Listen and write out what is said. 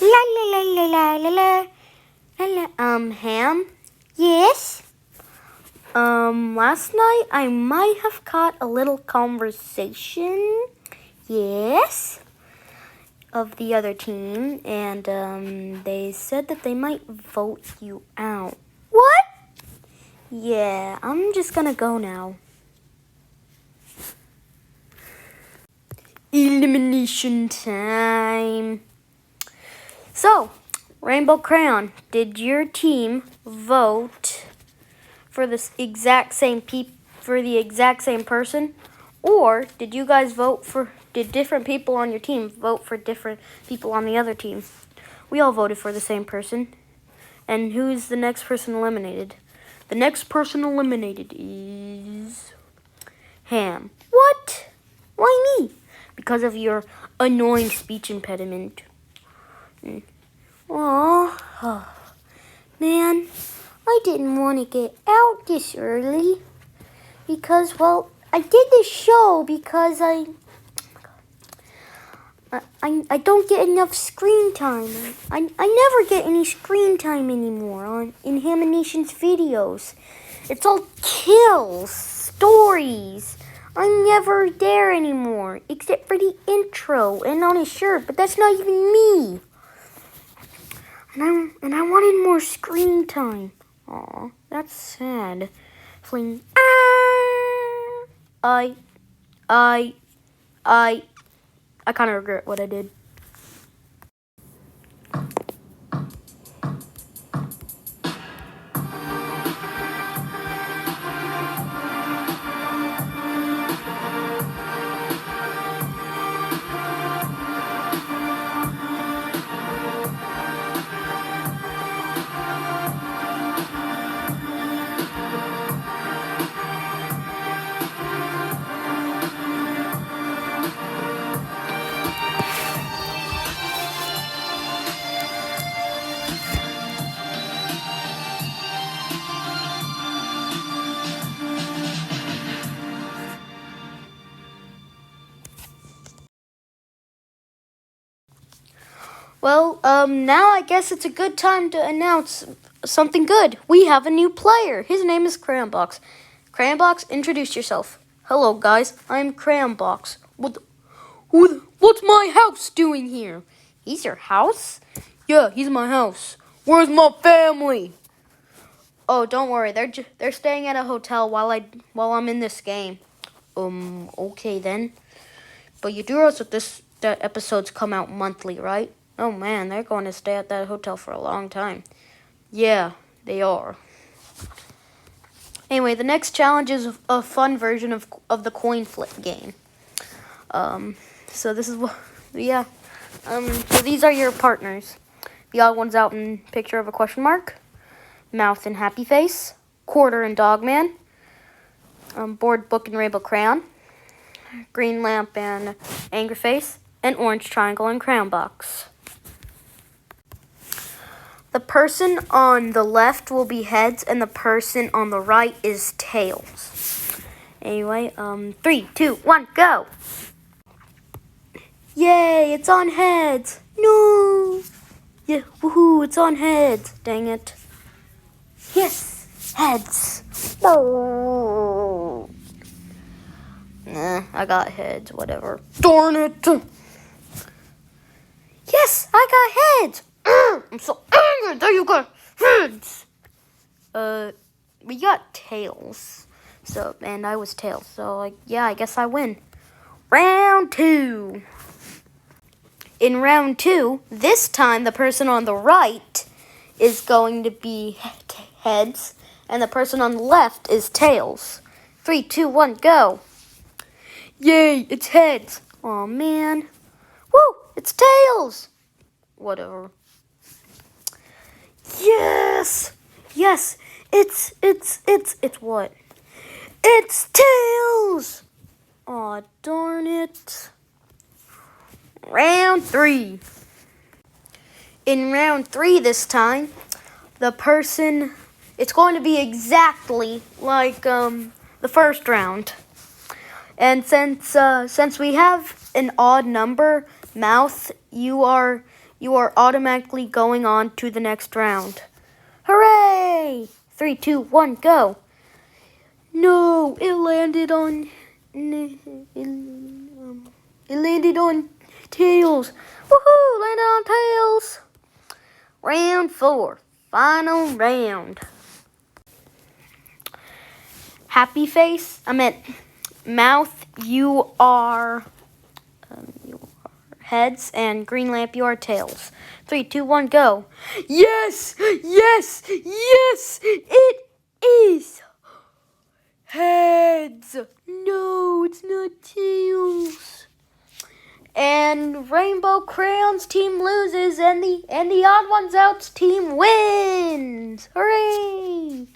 La la la la la la la. Ham? Yes? Last night I might have caught a little conversation. Yes? Of the other team, and they said that they might vote you out. What? Yeah, I'm just gonna go now. Elimination time. So, Rainbow Crayon, did your team vote for the exact same person, or did you guys did different people on your team vote for different people on the other team? We all voted for the same person. And who's the next person eliminated? The next person eliminated is Ham. What? Why me? Because of your annoying speech impediment. Oh, man, I didn't want to get out this early because, well, I did this show because I don't get enough screen time. I never get any screen time anymore in Haminations videos. It's all kills, stories. I'm never there anymore, except for the intro and on his shirt, but that's not even me. And I wanted more screen time. Aw, that's sad. Fling. I kind of regret what I did. Well, now I guess it's a good time to announce something good. We have a new player. His name is Crambox. Crambox, introduce yourself. Hello, guys. I'm Crambox. What's my house doing here? He's your house? Yeah, he's my house. Where's my family? Oh, don't worry. They're staying at a hotel while I'm in this game. Okay then. But you do realize that episodes come out monthly, right? Oh man, they're going to stay at that hotel for a long time. Yeah, they are. Anyway, the next challenge is a fun version of the coin flip game. So this is what, yeah. So these are your partners. The odd one's out in picture of a question mark, mouth and happy face, quarter and dogman, board, book, and rainbow crayon, green lamp and anger face, and orange triangle and crayon box. The person on the left will be heads, and the person on the right is tails. Anyway, 3, 2, 1, go! Yay, it's on heads! No! Yeah, woohoo, it's on heads! Dang it. Yes, heads! Oh. Nah, I got heads, whatever. Darn it! Yes, I got heads! I'm so angry that you got heads. We got tails. So, and I was tails. So, yeah, I guess I win. Round 2. In round 2, this time the person on the right is going to be heads, and the person on the left is tails. 3, 2, 1, go. Yay, it's heads. Aw, man. Woo, it's tails. Whatever. Yes! Yes! It's what? It's tails! Aw, darn it. Round 3. In round 3 this time, it's going to be exactly like the first round. And since we have an odd number, mouth, you you are automatically going on to the next round. Hooray! 3, 2, 1, go. No, it landed on tails. Woohoo! Landed on tails. Round 4, final round. Happy face. I meant mouth. You are heads, and green lamp. You are tails. 3, 2, 1, go. Yes! Yes! Yes! It is heads. No, it's not tails. And Rainbow Crayons team loses, and the Odd Ones Out's team wins. Hooray!